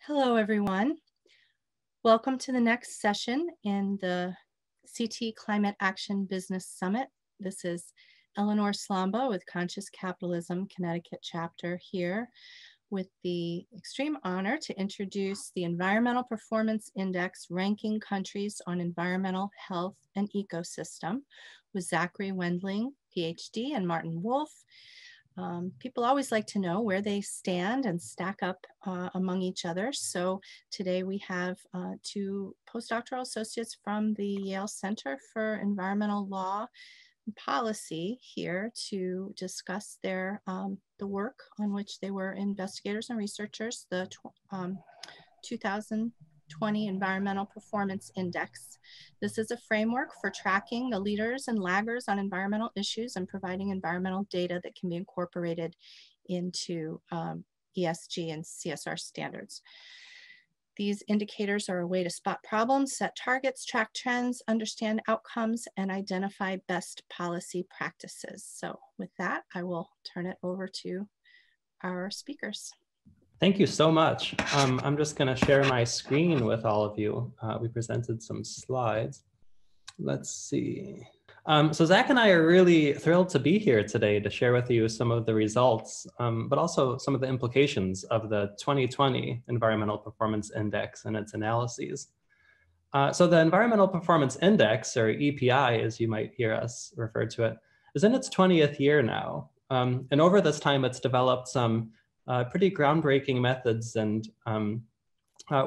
Hello, everyone. Welcome to the next session in the CT Climate Action Business Summit. This is Eleanor Slomba with Conscious Capitalism Connecticut chapter here with the extreme honor to introduce the Environmental Performance Index ranking countries on environmental health and ecosystem with Zachary Wendling, PhD, and Martin Wolf. People always like to know where they stand and stack up among each other. So today we have two postdoctoral associates from the Yale Center for Environmental Law and Policy here to discuss their the work on which they were investigators and researchers, the 2020 Environmental Performance Index. This is a framework for tracking the leaders and laggers on environmental issues and providing environmental data that can be incorporated into ESG and CSR standards. These indicators are a way to spot problems, set targets, track trends, understand outcomes, and identify best policy practices. So with that, I will turn it over to our speakers. Thank you so much. I'm just going to share my screen with all of you. We presented some slides. Let's see. So Zach and I are really thrilled to be here today to share with you some of the results, but also some of the implications of the 2020 Environmental Performance Index and its analyses. So the Environmental Performance Index, or EPI, as you might hear us refer to it, is in its 20th year now. And over this time, it's developed some pretty groundbreaking methods and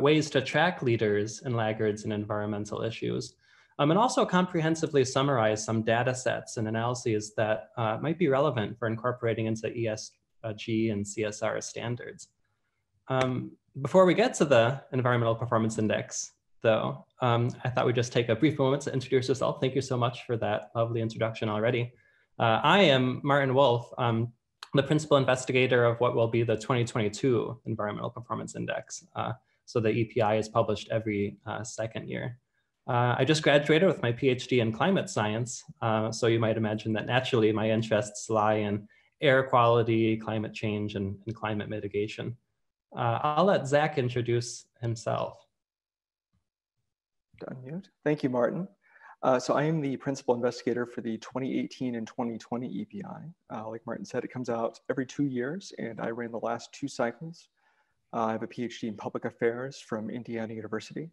ways to track leaders and laggards in environmental issues, and also comprehensively summarize some data sets and analyses that might be relevant for incorporating into ESG and CSR standards. Before we get to the Environmental Performance Index, though, I thought we'd just take a brief moment to introduce yourself. Thank you so much for that lovely introduction already. I am Martin Wolf, the principal investigator of what will be the 2022 Environmental Performance Index. So the EPI is published every second year. I just graduated with my PhD in climate science. So you might imagine that naturally my interests lie in air quality, climate change, and climate mitigation. I'll let Zach introduce himself. Unmute. Thank you, Martin. So I am the principal investigator for the 2018 and 2020 EPI. Like Martin said, it comes out every 2 years, and I ran the last 2 cycles. I have a PhD in public affairs from Indiana University,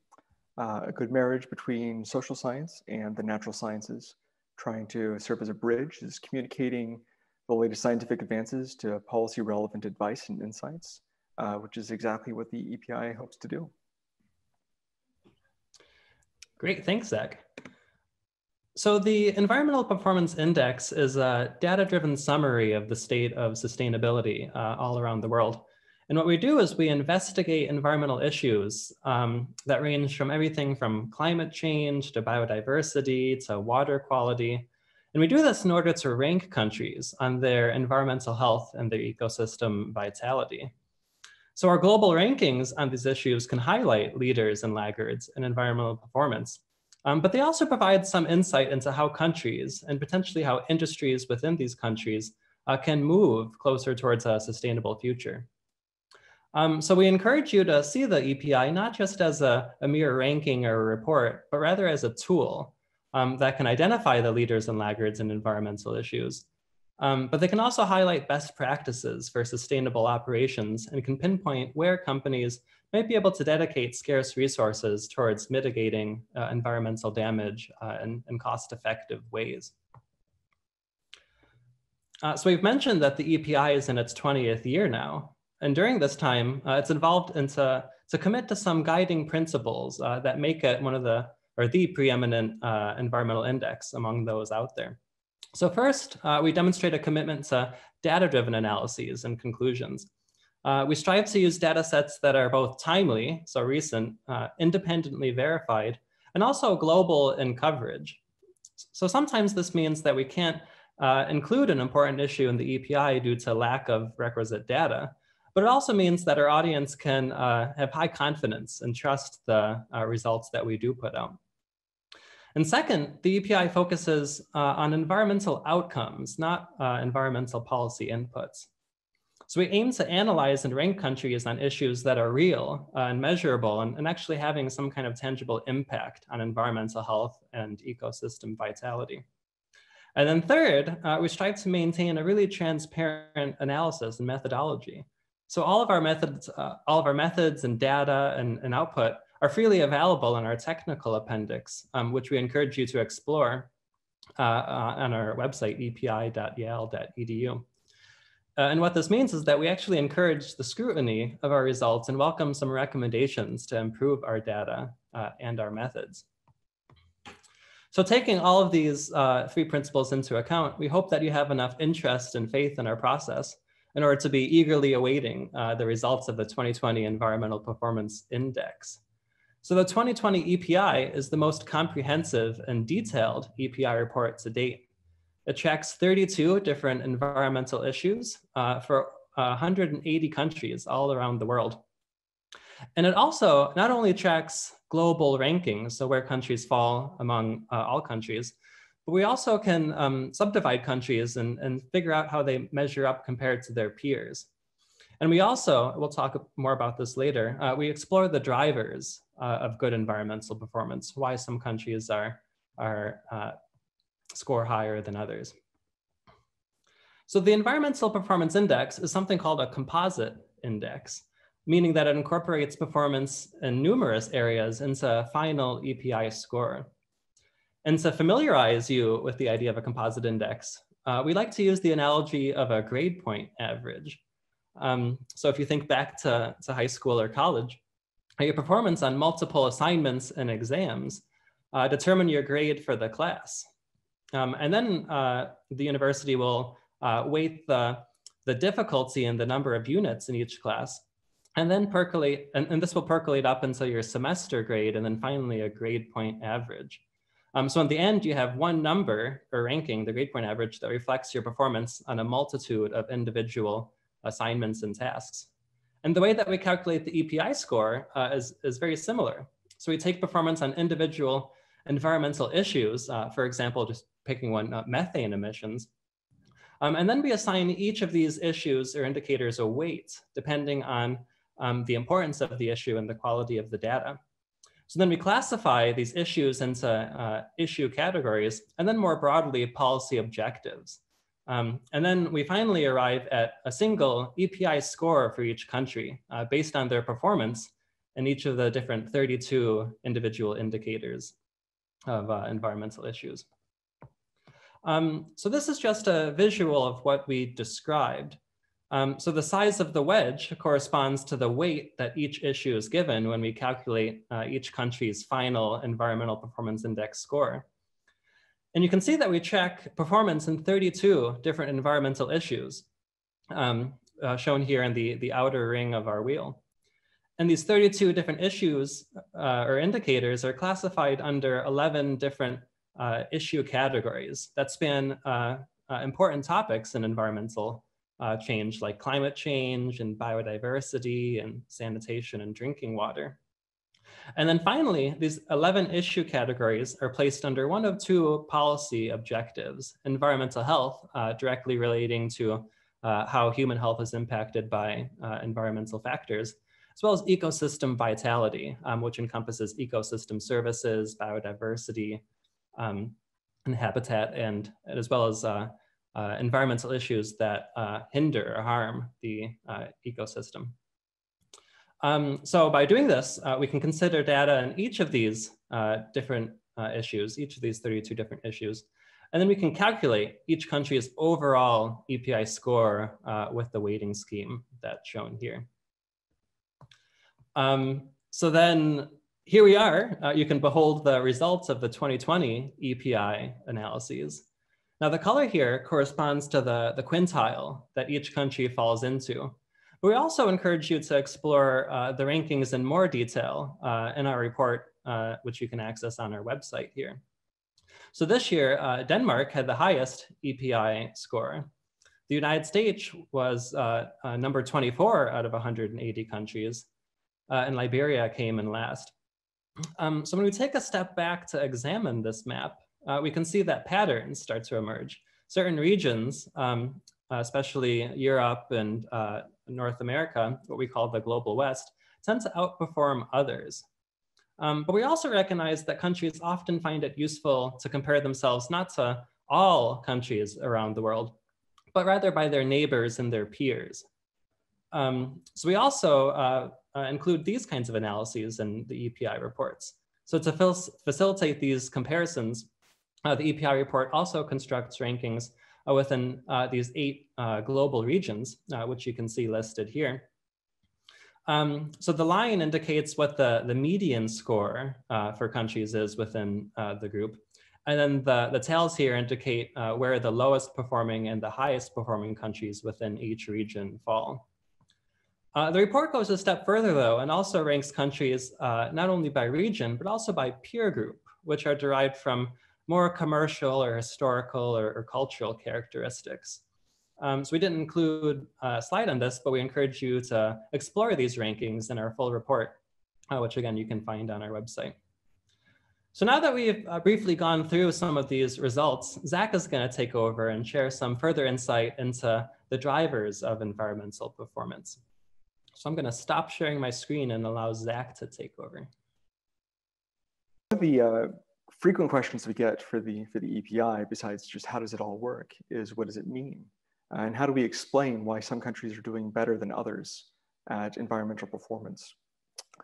a good marriage between social science and the natural sciences, trying to serve as a bridge, is communicating the latest scientific advances to policy relevant advice and insights, which is exactly what the EPI hopes to do. Great, thanks, Zach. So the Environmental Performance Index is a data-driven summary of the state of sustainability all around the world. And what we do is we investigate environmental issues that range from everything from climate change to biodiversity to water quality. And we do this in order to rank countries on their environmental health and their ecosystem vitality. So our global rankings on these issues can highlight leaders and laggards in environmental performance. But they also provide some insight into how countries and potentially how industries within these countries can move closer towards a sustainable future. So we encourage you to see the EPI not just as a mere ranking or a report, but rather as a tool that can identify the leaders and laggards in environmental issues. But they can also highlight best practices for sustainable operations and can pinpoint where companies might be able to dedicate scarce resources towards mitigating environmental damage in cost-effective ways. So we've mentioned that the EPI is in its 20th year now. And during this time, it's evolved to commit to some guiding principles that make it one of the preeminent environmental index among those out there. So first, we demonstrate a commitment to data-driven analyses and conclusions. We strive to use data sets that are both timely, so recent, independently verified, and also global in coverage. So sometimes this means that we can't include an important issue in the EPI due to lack of requisite data, but it also means that our audience can have high confidence and trust the results that we do put out. And second, the EPI focuses on environmental outcomes, not environmental policy inputs. So we aim to analyze and rank countries on issues that are real and measurable and actually having some kind of tangible impact on environmental health and ecosystem vitality. And then third, we strive to maintain a really transparent analysis and methodology. So all of our methods and data and output are freely available in our technical appendix, which we encourage you to explore on our website, epi.yale.edu. And what this means is that we actually encourage the scrutiny of our results and welcome some recommendations to improve our data and our methods. So taking all of these three principles into account, we hope that you have enough interest and faith in our process in order to be eagerly awaiting the results of the 2020 Environmental Performance Index. So the 2020 EPI is the most comprehensive and detailed EPI report to date. It tracks 32 different environmental issues for 180 countries all around the world. And it also not only tracks global rankings, so where countries fall among all countries, but we also can subdivide countries and figure out how they measure up compared to their peers. And we also, we'll talk more about this later, we explore the drivers of good environmental performance, why some countries score higher than others. So the Environmental Performance Index is something called a composite index, meaning that it incorporates performance in numerous areas into a final EPI score. And to familiarize you with the idea of a composite index, we like to use the analogy of a grade point average. So if you think back to high school or college, your performance on multiple assignments and exams determine your grade for the class. And then the university will weight the difficulty and the number of units in each class, and then percolate, and this will percolate up until your semester grade, and then finally a grade point average. So in the end, you have one number or ranking, the grade point average, that reflects your performance on a multitude of individual assignments and tasks. And the way that we calculate the EPI score is very similar. So we take performance on individual environmental issues, for example, just picking one, methane emissions. And then we assign each of these issues or indicators a weight, depending on the importance of the issue and the quality of the data. So then we classify these issues into issue categories, and then more broadly, policy objectives. And then we finally arrive at a single EPI score for each country based on their performance in each of the different 32 individual indicators of environmental issues. So this is just a visual of what we described. So the size of the wedge corresponds to the weight that each issue is given when we calculate each country's final Environmental Performance Index score. And you can see that we track performance in 32 different environmental issues, shown here in the outer ring of our wheel. And these 32 different issues or indicators are classified under 11 different issue categories that span important topics in environmental change, like climate change and biodiversity and sanitation and drinking water. And then finally, these 11 issue categories are placed under one of two policy objectives: environmental health, directly relating to how human health is impacted by environmental factors, as well as ecosystem vitality, which encompasses ecosystem services, biodiversity, and habitat, and as well as environmental issues that hinder or harm the ecosystem. So by doing this, we can consider data in each of these different issues, each of these 32 different issues, and then we can calculate each country's overall EPI score with the weighting scheme that's shown here. So then here we are. You can behold the results of the 2020 EPI analyses. Now the color here corresponds to the quintile that each country falls into. But we also encourage you to explore the rankings in more detail in our report, which you can access on our website here. So this year, Denmark had the highest EPI score. The United States was number 24 out of 180 countries, and Liberia came in last. So when we take a step back to examine this map, we can see that patterns start to emerge. Certain regions especially Europe and North America, what we call the global West, tend to outperform others. But we also recognize that countries often find it useful to compare themselves not to all countries around the world, but rather by their neighbors and their peers. So we also include these kinds of analyses in the EPI reports. So to facilitate these comparisons, the EPI report also constructs rankings within these 8 global regions, which you can see listed here. So the line indicates what the median score for countries is within the group. And then the tails here indicate where the lowest performing and the highest performing countries within each region fall. The report goes a step further though, and also ranks countries not only by region, but also by peer group, which are derived from more commercial or historical or cultural characteristics. So we didn't include a slide on this, but we encourage you to explore these rankings in our full report, which again, you can find on our website. So now that we've briefly gone through some of these results, Zach is going to take over and share some further insight into the drivers of environmental performance. So I'm going to stop sharing my screen and allow Zach to take over. One of the frequent questions we get for the EPI, besides just how does it all work, is what does it mean? And how do we explain why some countries are doing better than others at environmental performance?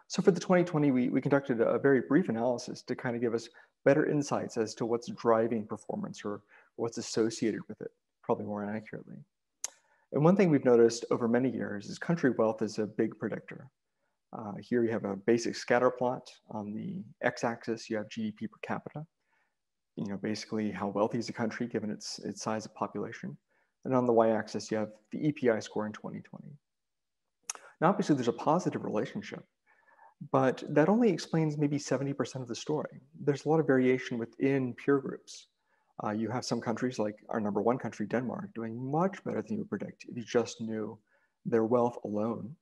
So for the 2020, we conducted a very brief analysis to kind of give us better insights as to what's driving performance or what's associated with it, probably more accurately. And one thing we've noticed over many years is country wealth is a big predictor. Here you have a basic scatter plot. On the x-axis, you have GDP per capita. You know, basically how wealthy is a country given its size of population. And on the y-axis, you have the EPI score in 2020. Now, obviously, there's a positive relationship, but that only explains maybe 70% of the story. There's a lot of variation within peer groups. You have some countries like our #1 country, Denmark, doing much better than you would predict if you just knew their wealth alone.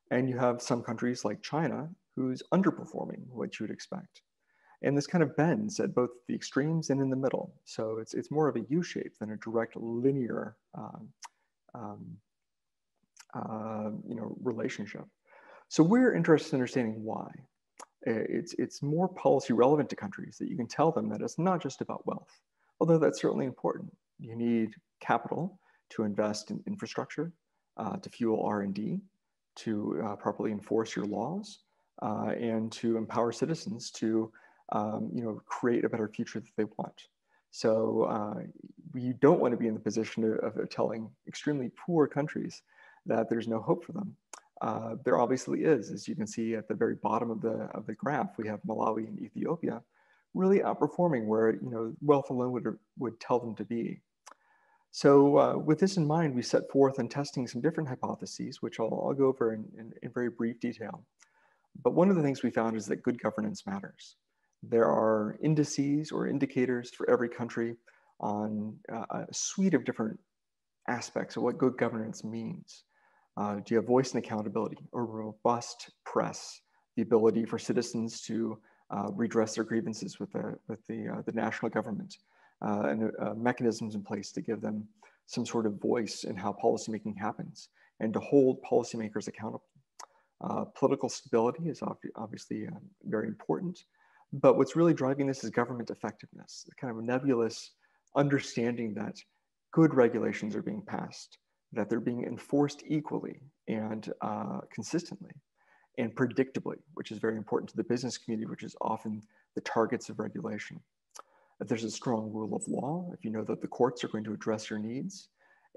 And you have some countries like China who's underperforming what you would expect. And this kind of bends at both the extremes and in the middle. So it's more of a U shape than a direct linear relationship. So we're interested in understanding why. It's more policy relevant to countries that you can tell them that it's not just about wealth, although that's certainly important. You need capital to invest in infrastructure, to fuel R&D, to properly enforce your laws, and to empower citizens to create a better future that they want. So we don't want to be in the position of telling extremely poor countries that there's no hope for them. There obviously is. As you can see at the very bottom of the graph, we have Malawi and Ethiopia really outperforming where wealth alone would tell them to be. So with this in mind, we set forth on testing some different hypotheses, which I'll go over in very brief detail. But one of the things we found is that good governance matters. There are indices or indicators for every country on a suite of different aspects of what good governance means. Do you have voice and accountability, a robust press, the ability for citizens to redress their grievances with the national government, and mechanisms in place to give them some sort of voice in how policymaking happens and to hold policymakers accountable. Political stability is obviously very important, but what's really driving this is government effectiveness, the kind of nebulous understanding that good regulations are being passed, that they're being enforced equally and consistently and predictably, which is very important to the business community, which is often the targets of regulation. That there's a strong rule of law, if you know that the courts are going to address your needs,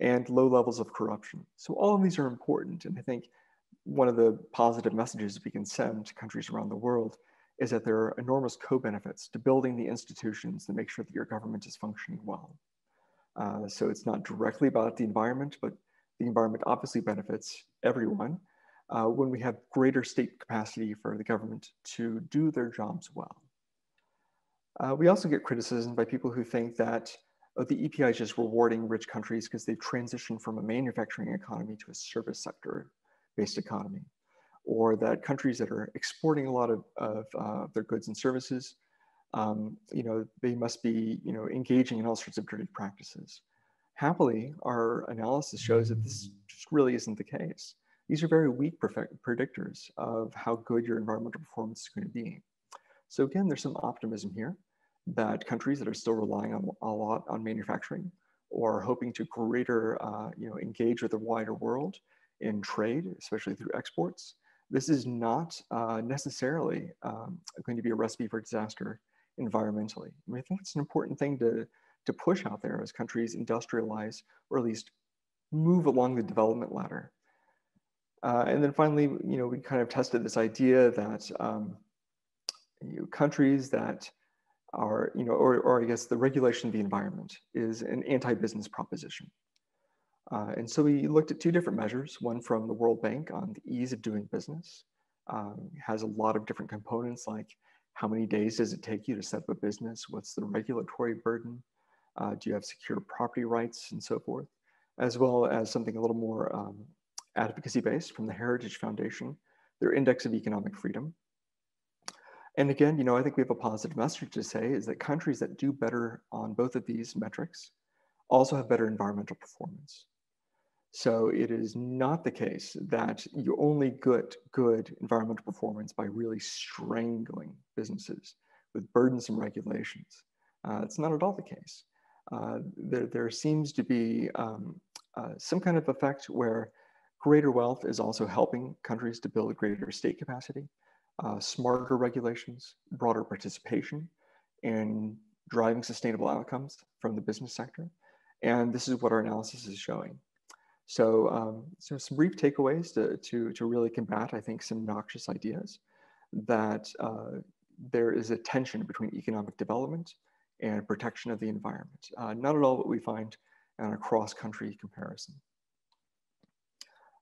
and low levels of corruption. So all of these are important. And I think one of the positive messages we can send to countries around the world is that there are enormous co-benefits to building the institutions that make sure that your government is functioning well. So it's not directly about the environment, but the environment obviously benefits everyone when we have greater state capacity for the government to do their jobs well. We also get criticism by people who think that the EPI is just rewarding rich countries because they've transitioned from a manufacturing economy to a service sector-based economy, or that countries that are exporting a lot of their goods and services, they must be engaging in all sorts of dirty practices. Happily, our analysis shows that this just really isn't the case. These are very weak predictors of how good your environmental performance is going to be. So again, there's some optimism here that countries that are still relying on a lot on manufacturing or hoping to greater, engage with the wider world in trade, especially through exports, this is not necessarily going to be a recipe for disaster environmentally. I mean, I think it's an important thing to push out there as countries industrialize or at least move along the development ladder. And then finally, we kind of tested this idea that countries that are, or I guess the regulation of the environment is an anti-business proposition. And so we looked at two different measures, one from the World Bank on the ease of doing business. Has a lot of different components like how many days does it take you to set up a business? What's the regulatory burden? Do you have secure property rights and so forth? As well as something a little more advocacy-based from the Heritage Foundation, their Index of Economic Freedom. And again, I think we have a positive message to say is that countries that do better on both of these metrics also have better environmental performance. So it is not the case that you only get good environmental performance by really strangling businesses with burdensome regulations. It's not at all the case. There seems to be some kind of effect where greater wealth is also helping countries to build greater state capacity, smarter regulations, broader participation, and driving sustainable outcomes from the business sector. And this is what our analysis is showing. So, some brief takeaways to really combat, I think, some noxious ideas that there is a tension between economic development and protection of the environment. Not at all what we find in a cross-country comparison.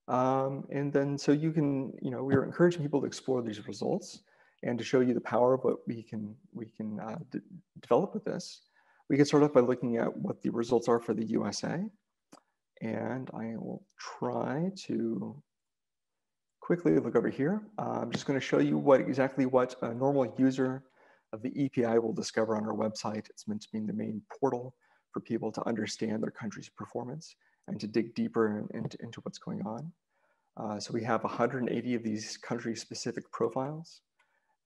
And then, so you can, we are encouraging people to explore these results and to show you the power of what we can develop with this. We can start off by looking at what the results are for the USA. And I will try to quickly look over here. I'm just going to show you exactly what a normal user of the EPI will discover on our website. It's meant to be the main portal for people to understand their country's performance and to dig deeper into what's going on. So we have 180 of these country-specific profiles.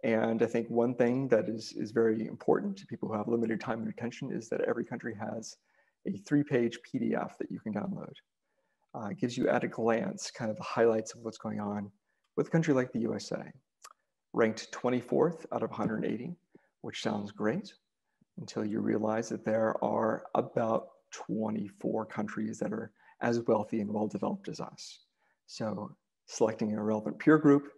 And I think one thing that is very important to people who have limited time and attention is that every country has a 3-page PDF that you can download. It gives you at a glance kind of the highlights of what's going on with a country like the USA. Ranked 24th out of 180, which sounds great until you realize that there are about 24 countries that are as wealthy and well-developed as us. So selecting a relevant peer group,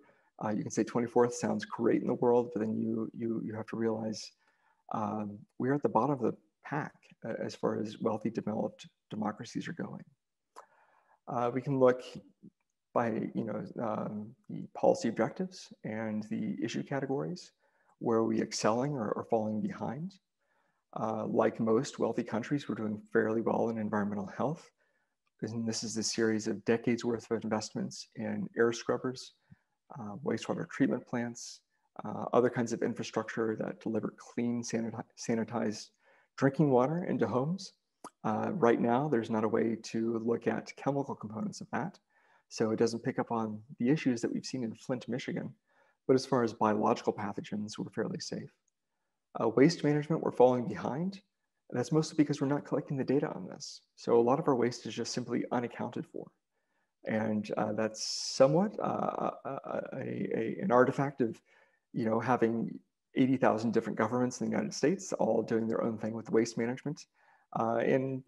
you can say 24th sounds great in the world, but then you have to realize we're at the bottom of the pack as far as wealthy developed democracies are going. We can look by the policy objectives and the issue categories where we excelling or falling behind. Like most wealthy countries, we're doing fairly well in environmental health. And this is a series of decades worth of investments in air scrubbers, wastewater treatment plants, other kinds of infrastructure that deliver clean, sanitized drinking water into homes. Right now, there's not a way to look at chemical components of that. So it doesn't pick up on the issues that we've seen in Flint, Michigan. But as far as biological pathogens, we're fairly safe. Waste management, we're falling behind. And that's mostly because we're not collecting the data on this. So a lot of our waste is just simply unaccounted for. And that's somewhat an artifact of having 80,000 different governments in the United States all doing their own thing with waste management. And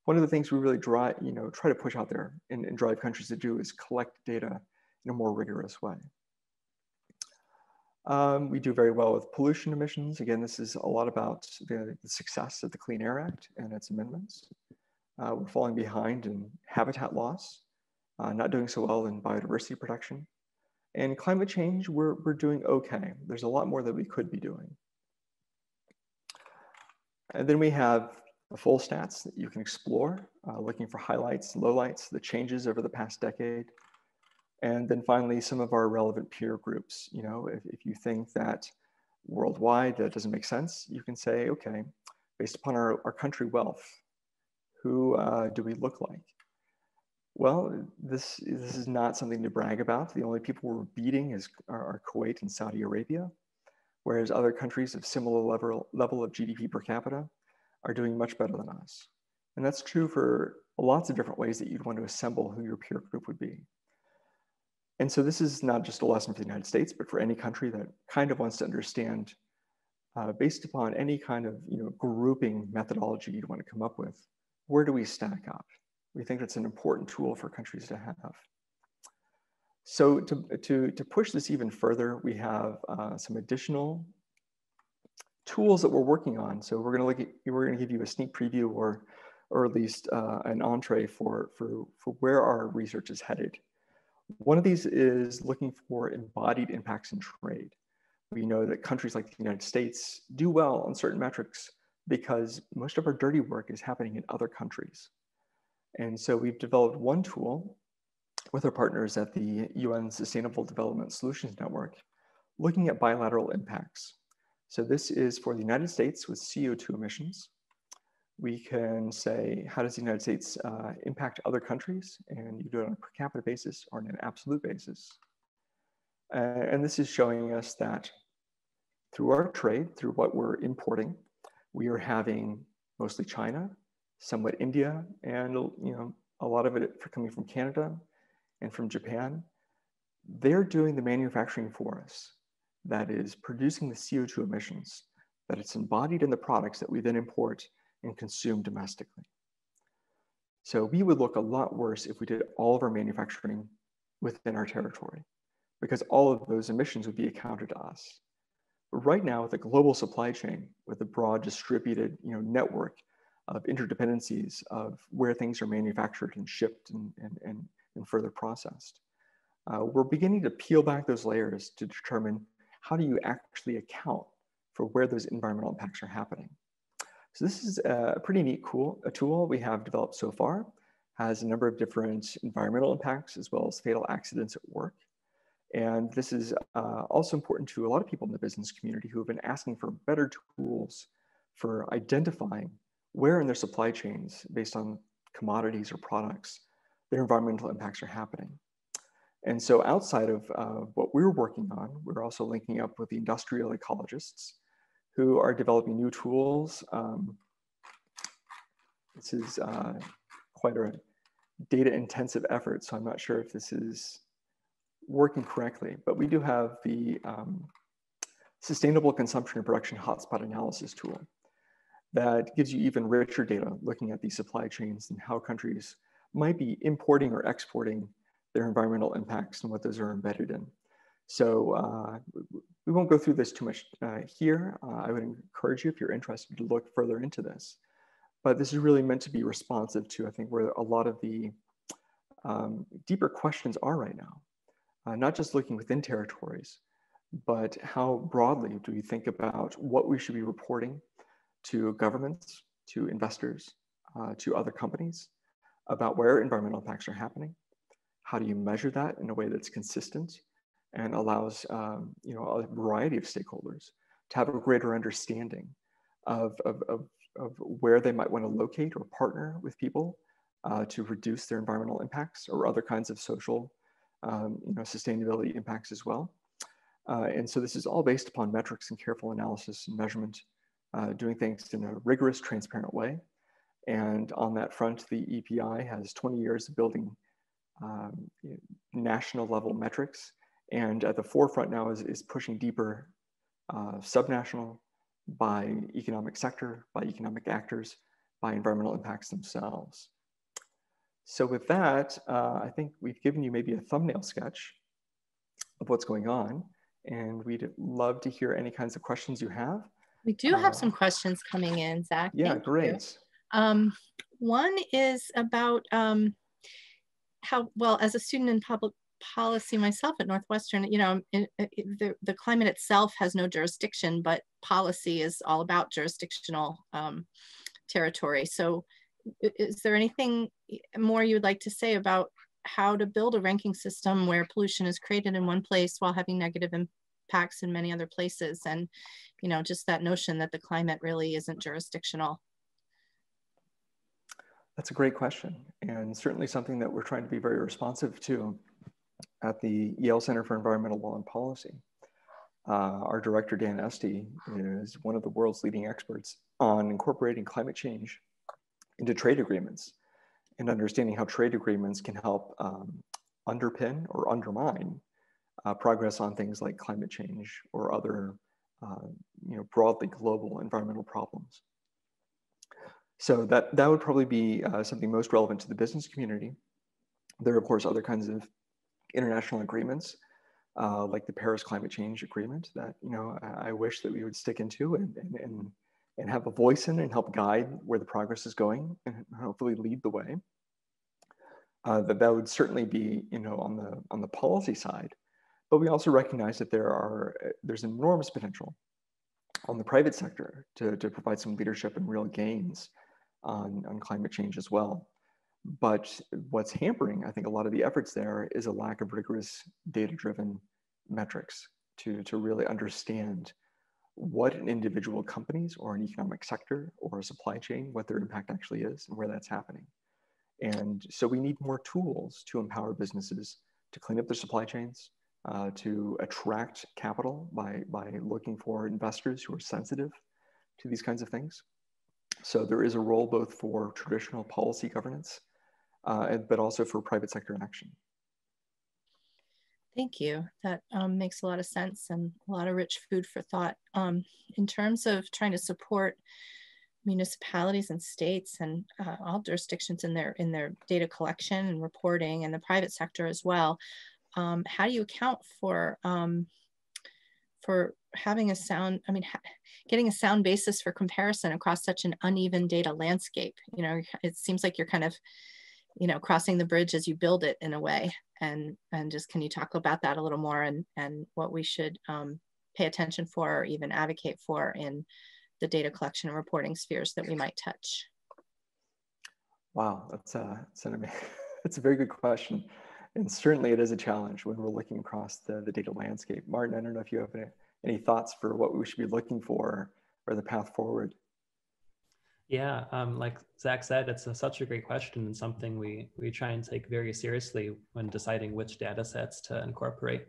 one of the things we really try to push out there and drive countries to do is collect data in a more rigorous way. We do very well with pollution emissions. Again, this is a lot about the success of the Clean Air Act and its amendments. We're falling behind in habitat loss, not doing so well in biodiversity protection. And climate change, we're doing okay. There's a lot more that we could be doing. And then we have the full stats that you can explore, looking for highlights, lowlights, the changes over the past decade. And then finally, some of our relevant peer groups. If you think that worldwide that doesn't make sense, you can say, okay, based upon our country wealth, Who do we look like? Well, this is not something to brag about. The only people we're beating are Kuwait and Saudi Arabia, whereas other countries of similar level of GDP per capita are doing much better than us. And that's true for lots of different ways that you'd want to assemble who your peer group would be. And so this is not just a lesson for the United States, but for any country that kind of wants to understand, based upon any kind of grouping methodology you'd want to come up with, where do we stack up? We think that's an important tool for countries to have. So to push this even further, we have some additional tools that we're working on. So we're going to give you a sneak preview, or at least an entree for where our research is headed. One of these is looking for embodied impacts in trade. We know that countries like the United States do well on certain metrics because most of our dirty work is happening in other countries. And so we've developed one tool with our partners at the UN Sustainable Development Solutions Network, looking at bilateral impacts. So this is for the United States with CO2 emissions. We can say, how does the United States impact other countries? And you do it on a per capita basis or on an absolute basis. And this is showing us that through our trade, through what we're importing, we are having mostly China, somewhat India, and a lot of it coming from Canada and from Japan. They're doing the manufacturing for us that is producing the CO2 emissions, that it's embodied in the products that we then import and consume domestically. So we would look a lot worse if we did all of our manufacturing within our territory, because all of those emissions would be accounted to us. But right now, with a global supply chain, with a broad distributed network of interdependencies of where things are manufactured and shipped and further processed, we're beginning to peel back those layers to determine how do you actually account for where those environmental impacts are happening. So this is a pretty neat tool we have developed so far. Has a number of different environmental impacts as well as fatal accidents at work. And this is also important to a lot of people in the business community who have been asking for better tools for identifying where in their supply chains, based on commodities or products, their environmental impacts are happening. And so outside of what we're working on, we're also linking up with the industrial ecologists who are developing new tools. This is quite a data-intensive effort, so I'm not sure if this is working correctly, but we do have the Sustainable Consumption and Production Hotspot Analysis tool that gives you even richer data looking at these supply chains and how countries might be importing or exporting their environmental impacts and what those are embedded in. So we won't go through this too much here. I would encourage you, if you're interested, to look further into this. But this is really meant to be responsive to, I think, where a lot of the deeper questions are right now. Not just looking within territories, but how broadly do we think about what we should be reporting to governments, to investors, to other companies about where environmental impacts are happening? How do you measure that in a way that's consistent and allows a variety of stakeholders to have a greater understanding of where they might want to locate or partner with people to reduce their environmental impacts or other kinds of social sustainability impacts as well. And so this is all based upon metrics and careful analysis and measurement, doing things in a rigorous, transparent way. And on that front, the EPI has 20 years of building national level metrics. And at the forefront now is pushing deeper subnational, by economic sector, by economic actors, by environmental impacts themselves. So with that, I think we've given you maybe a thumbnail sketch of what's going on, and we'd love to hear any kinds of questions you have. We do have some questions coming in, Zach. Yeah, Thank great. you. One is about how, well, as a student in public policy myself at Northwestern, the climate itself has no jurisdiction, but policy is all about jurisdictional territory. So is there anything more you would like to say about how to build a ranking system where pollution is created in one place while having negative impacts in many other places? And, just that notion that the climate really isn't jurisdictional. That's a great question, and certainly something that we're trying to be very responsive to at the Yale Center for Environmental Law and Policy. Our director, Dan Esty, is one of the world's leading experts on incorporating climate change into trade agreements and understanding how trade agreements can help underpin or undermine progress on things like climate change or other broadly global environmental problems. So that would probably be something most relevant to the business community. There are, of course, other kinds of international agreements, like the Paris Climate Change Agreement that I wish that we would stick into and have a voice in and help guide where the progress is going and hopefully lead the way. That would certainly be on the policy side, but we also recognize that there's enormous potential on the private sector to provide some leadership and real gains on climate change as well. But what's hampering, I think, a lot of the efforts there is a lack of rigorous data-driven metrics to really understand what an individual companies or an economic sector or a supply chain, what their impact actually is and where that's happening. And so we need more tools to empower businesses to clean up their supply chains, to attract capital by looking for investors who are sensitive to these kinds of things. So there is a role both for traditional policy governance, but also for private sector action. Thank you. That makes a lot of sense and a lot of rich food for thought. In terms of trying to support municipalities and states and all jurisdictions in their data collection and reporting, and the private sector as well, how do you account for having a sound, getting a sound basis for comparison across such an uneven data landscape? It seems like you're kind of, crossing the bridge as you build it in a way. And just, can you talk about that a little more and what we should pay attention for or even advocate for in the data collection and reporting spheres that we might touch? Wow, that's a very good question. And certainly it is a challenge when we're looking across the data landscape. Martin, I don't know if you have any thoughts for what we should be looking for or the path forward. Yeah, like Zach said, it's such a great question and something we try and take very seriously when deciding which data sets to incorporate.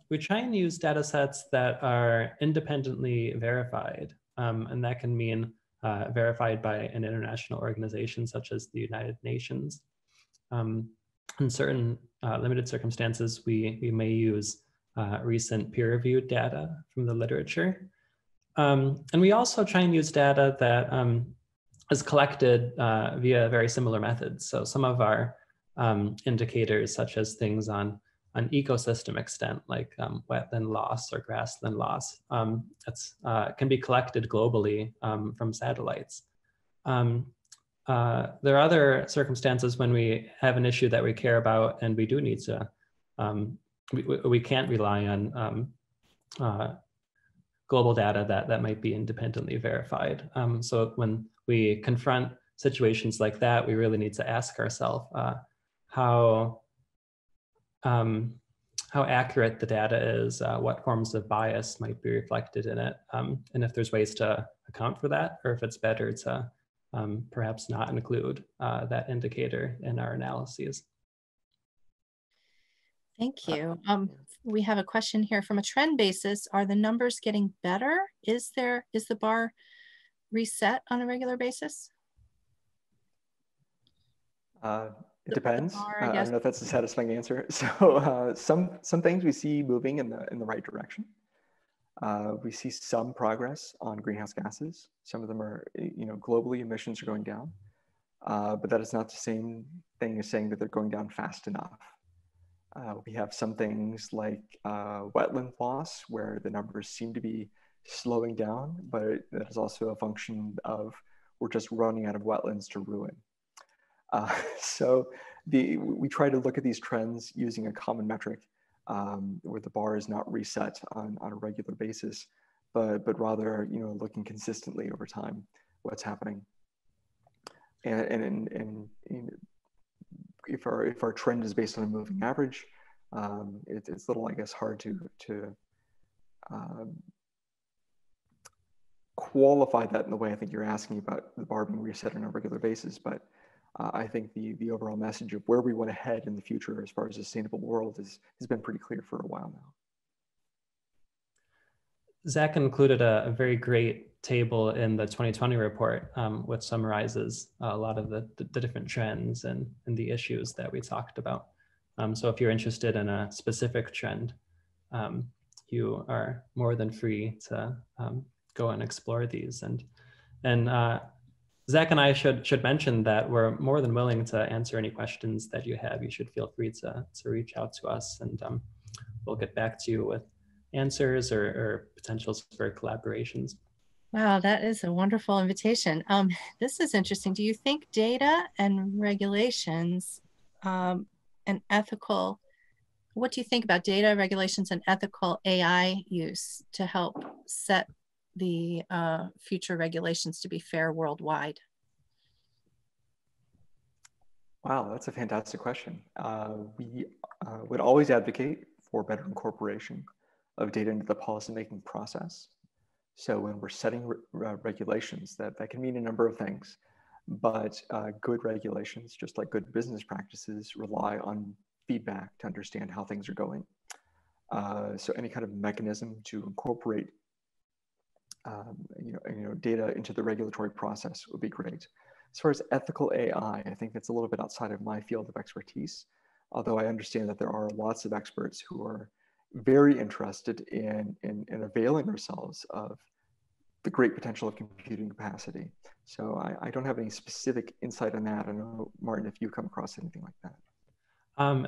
We try and use data sets that are independently verified, and that can mean verified by an international organization such as the United Nations. In certain limited circumstances, we may use recent peer-reviewed data from the literature. And we also try and use data that is collected via very similar methods. So some of our indicators, such as things on ecosystem extent, like wetland loss or grassland loss, can be collected globally from satellites. There are other circumstances when we have an issue that we care about and we do need to, we can't rely on global data that might be independently verified. So when we confront situations like that, we really need to ask ourselves how accurate the data is, what forms of bias might be reflected in it, and if there's ways to account for that, or if it's better to perhaps not include that indicator in our analyses. Thank you. We have a question here. From a trend basis, are the numbers getting better? Is the bar reset on a regular basis? It depends. I don't know if that's a satisfying answer. So some things we see moving in the right direction. We see some progress on greenhouse gases. Some of them are, globally emissions are going down, but that is not the same thing as saying that they're going down fast enough. We have some things like wetland loss where the numbers seem to be slowing down, but that is also a function of we're just running out of wetlands to ruin. So we try to look at these trends using a common metric where the bar is not reset on a regular basis, but rather looking consistently over time what's happening. And if our trend is based on a moving average, it's a little, I guess, hard to qualify that in the way I think you're asking about the bar being reset on a regular basis, but I think the overall message of where we want to head in the future as far as a sustainable world has been pretty clear for a while now. Zach included a very great table in the 2020 report, which summarizes a lot of the different trends and the issues that we talked about. So if you're interested in a specific trend, you are more than free to go and explore these. And Zach and I should mention that we're more than willing to answer any questions that you have. You should feel free to reach out to us, and we'll get back to you with answers or potentials for collaborations. Wow, that is a wonderful invitation. This is interesting. Do you think data and regulations and ethical, what do you think about data, regulations, and ethical AI use to help set the future regulations to be fair worldwide? Wow, that's a fantastic question. We would always advocate for better incorporation of data into the policymaking process. So when we're setting regulations, that can mean a number of things, but good regulations, just like good business practices, rely on feedback to understand how things are going. So any kind of mechanism to incorporate data into the regulatory process would be great. As far as ethical AI, I think that's a little bit outside of my field of expertise, although I understand that there are lots of experts who are very interested in availing ourselves of the great potential of computing capacity. So I don't have any specific insight on that. I don't know, Martin, if you come across anything like that.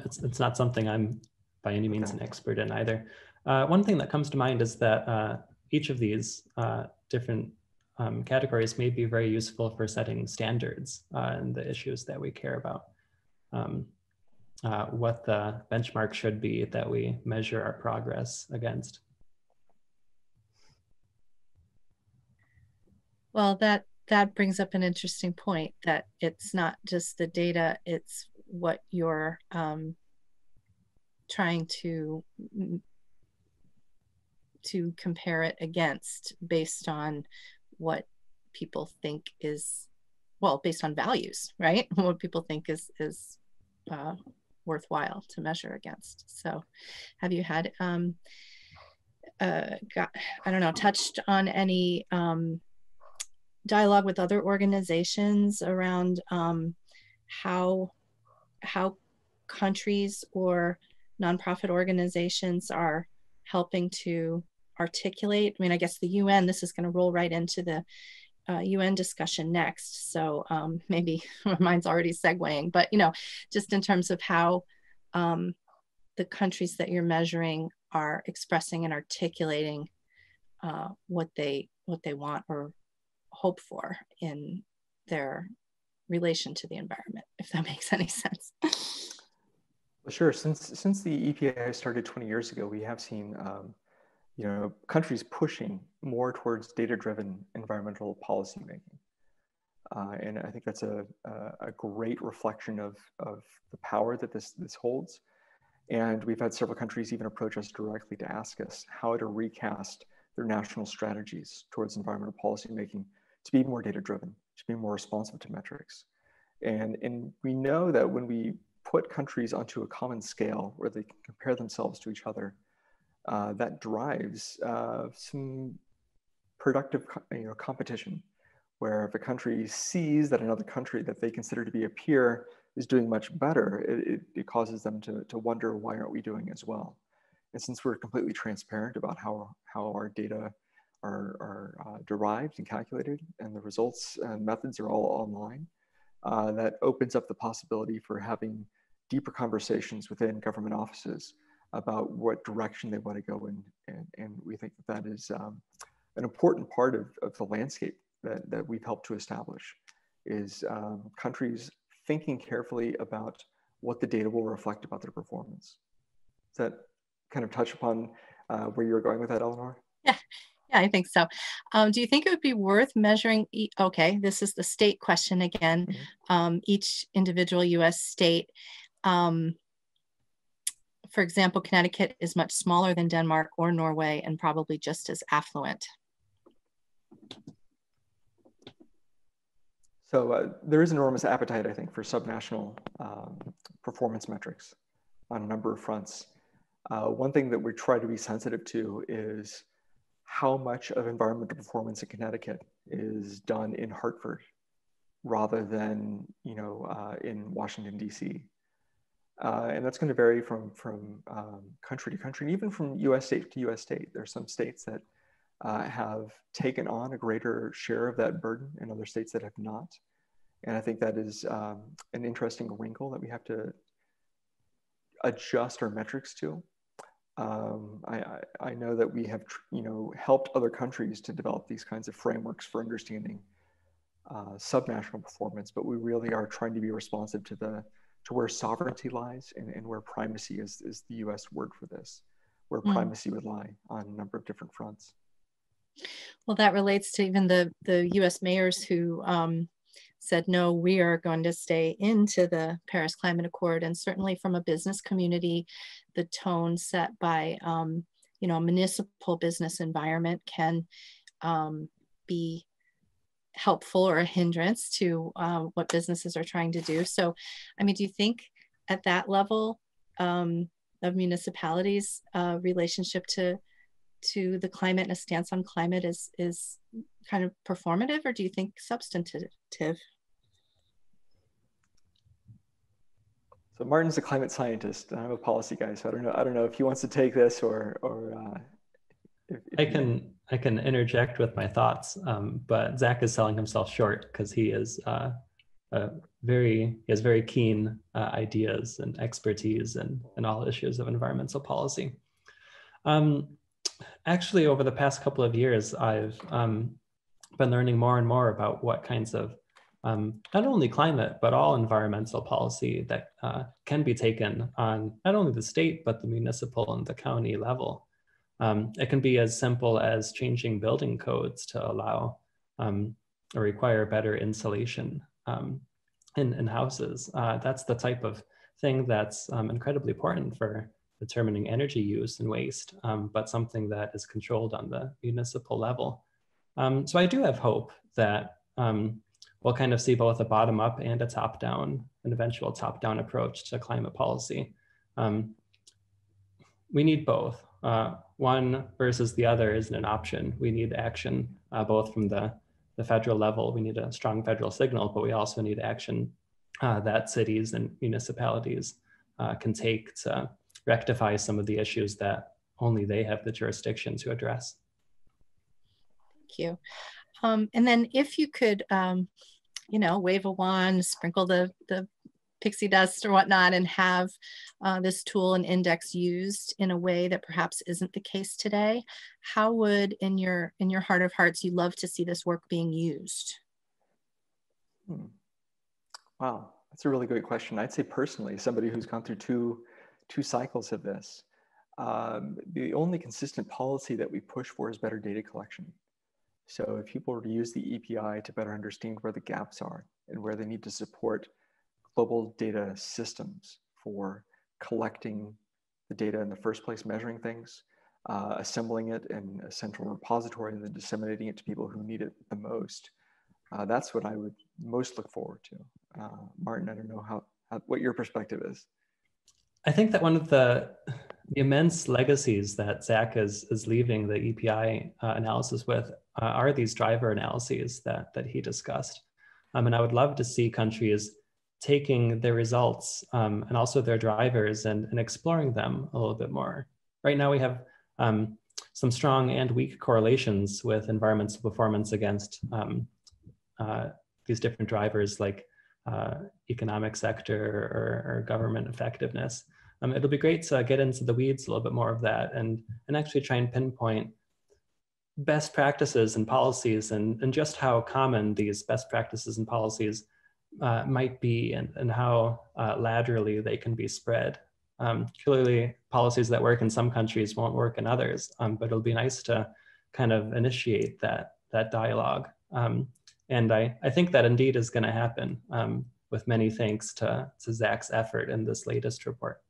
It's not something I'm by any means an expert in either. One thing that comes to mind is that each of these different categories may be very useful for setting standards and the issues that we care about. What the benchmark should be that we measure our progress against. Well, that brings up an interesting point, that it's not just the data, it's what you're trying to compare it against based on what people think is, well, based on values, right? What people think is worthwhile to measure against. So have you had, I don't know, touched on any dialogue with other organizations around how countries or nonprofit organizations are helping to articulate? I mean, I guess the UN, this is going to roll right into the UN discussion next. So maybe my mind's already segueing, but just in terms of how the countries that you're measuring are expressing and articulating what they want or hope for in their relation to the environment, if that makes any sense. Well, sure. Since the EPA started 20 years ago, we have seen countries pushing more towards data-driven environmental policymaking. And I think that's a great reflection of the power that this holds. And we've had several countries even approach us directly to ask us how to recast their national strategies towards environmental policymaking to be more data-driven, to be more responsive to metrics. And we know that when we put countries onto a common scale where they can compare themselves to each other, that drives some productive competition, where if a country sees that another country that they consider to be a peer is doing much better, it causes them to wonder, why aren't we doing as well? And since we're completely transparent about how our data are derived and calculated, and the results and methods are all online, that opens up the possibility for having deeper conversations within government offices about what direction they want to go in. And we think that is an important part of the landscape that we've helped to establish, is countries thinking carefully about what the data will reflect about their performance. Does that kind of touch upon where you're going with that, Eleanor? Yeah, I think so. Do you think it would be worth measuring, okay, this is the state question again, each individual US state. For example, Connecticut is much smaller than Denmark or Norway and probably just as affluent. So there is enormous appetite, I think, for subnational performance metrics on a number of fronts. One thing that we try to be sensitive to is how much of environmental performance in Connecticut is done in Hartford rather than, in Washington, D.C. And that's going to vary from country to country, and even from U.S. state to U.S. state. There are some states that have taken on a greater share of that burden, and other states that have not. And I think that is an interesting wrinkle that we have to adjust our metrics to. I know that we have, helped other countries to develop these kinds of frameworks for understanding subnational performance, but we really are trying to be responsive to where sovereignty lies and where primacy is the US word for this, where primacy would lie on a number of different fronts. Well, that relates to even the US mayors who said, no, we are going to stay into the Paris Climate Accord. And certainly from a business community, the tone set by, municipal business environment can be helpful or a hindrance to what businesses are trying to do. So, I mean, do you think at that level of municipalities, relationship to the climate and a stance on climate is kind of performative, or do you think substantive? So Martin's a climate scientist, and I'm a policy guy, so I don't know if he wants to take this or if I can interject with my thoughts, but Zach is selling himself short because he has very keen ideas and expertise in all issues of environmental policy. Actually, over the past couple of years, I've been learning more and more about what kinds of not only climate, but all environmental policy that can be taken on not only the state, but the municipal and the county level. It can be as simple as changing building codes to allow or require better insulation in houses. That's the type of thing that's incredibly important for determining energy use and waste, but something that is controlled on the municipal level. So I do have hope that we'll kind of see both a bottom-up and a top-down, an eventual top-down approach to climate policy. We need both. One versus the other isn't an option. We need action both from the federal level. We need a strong federal signal, but we also need action that cities and municipalities can take to rectify some of the issues that only they have the jurisdiction to address. Thank you. And then if you could, wave a wand, sprinkle the pixie dust or whatnot, and have this tool and index used in a way that perhaps isn't the case today, how would, in your heart of hearts, you love to see this work being used? Wow, that's a really great question. I'd say personally, somebody who's gone through two cycles of this, the only consistent policy that we push for is better data collection. So if people were to use the EPI to better understand where the gaps are and where they need to support global data systems for collecting the data in the first place, measuring things, assembling it in a central repository, and then disseminating it to people who need it the most, that's what I would most look forward to. Martin, I don't know what your perspective is. I think that one of the immense legacies that Zach is leaving the EPI analysis with are these driver analyses that he discussed. And I would love to see countries taking their results and also their drivers and exploring them a little bit more. Right now we have some strong and weak correlations with environmental performance against these different drivers like economic sector or government effectiveness. It'll be great to get into the weeds a little bit more of that and actually try and pinpoint best practices and policies and just how common these best practices and policies might be and how laterally they can be spread. Clearly, policies that work in some countries won't work in others, but it'll be nice to kind of initiate that dialogue. And I think that indeed is going to happen with many thanks to Zach's effort in this latest report.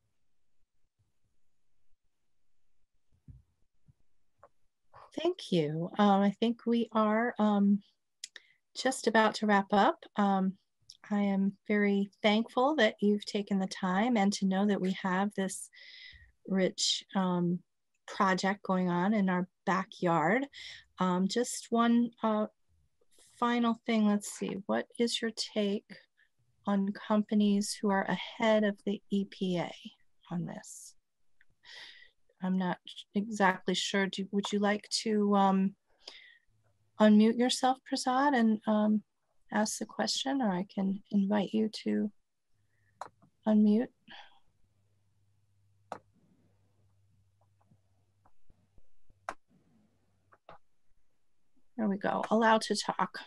Thank you. I think we are just about to wrap up. I am very thankful that you've taken the time and to know that we have this rich project going on in our backyard. Just one final thing, let's see, what is your take on companies who are ahead of the EPA on this? I'm not exactly sure. Would you like to unmute yourself, Prasad, and ask the question, or I can invite you to unmute? There we go. Allowed to talk.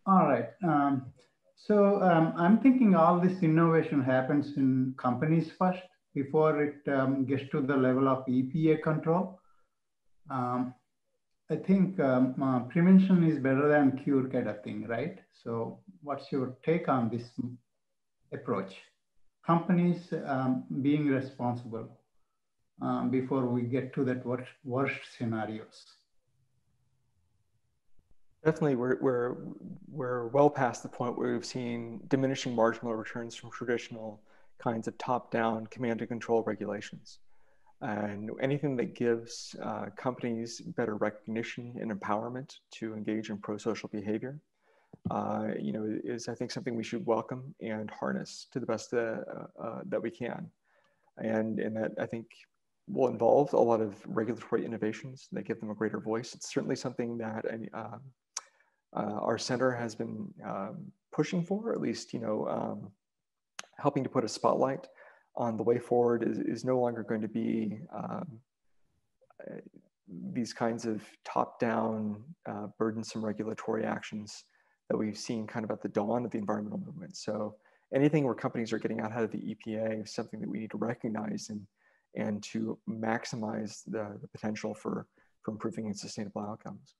All right. I'm thinking all this innovation happens in companies first before it gets to the level of EPA control. I think prevention is better than cure kind of thing, right? So what's your take on this approach? Companies being responsible before we get to that worst scenarios. Definitely, we're well past the point where we've seen diminishing marginal returns from traditional kinds of top-down command and control regulations. And anything that gives companies better recognition and empowerment to engage in pro-social behavior, is I think something we should welcome and harness to the best that we can. And that I think will involve a lot of regulatory innovations that give them a greater voice. It's certainly something that our center has been pushing for, or at least helping to put a spotlight on. The way forward is no longer going to be these kinds of top-down burdensome regulatory actions that we've seen kind of at the dawn of the environmental movement. So anything where companies are getting out ahead of the EPA is something that we need to recognize and to maximize the potential for improving sustainable outcomes.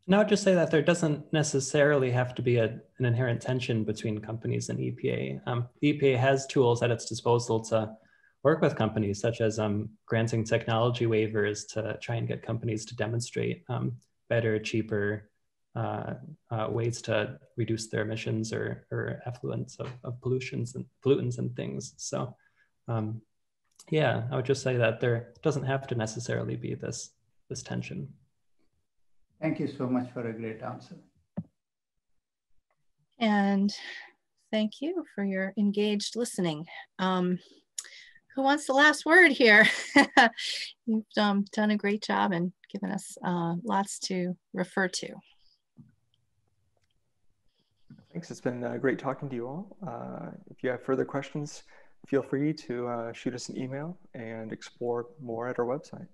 And I would just say that there doesn't necessarily have to be an inherent tension between companies and EPA. The EPA has tools at its disposal to work with companies, such as granting technology waivers to try and get companies to demonstrate better, cheaper ways to reduce their emissions or effluents of pollutants and things. So yeah, I would just say that there doesn't have to necessarily be this tension. Thank you so much for a great answer. And thank you for your engaged listening. Who wants the last word here? You've done a great job and given us lots to refer to. Thanks, it's been great talking to you all. If you have further questions, feel free to shoot us an email and explore more at our website.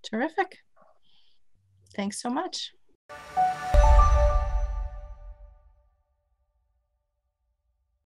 Terrific. Thanks so much.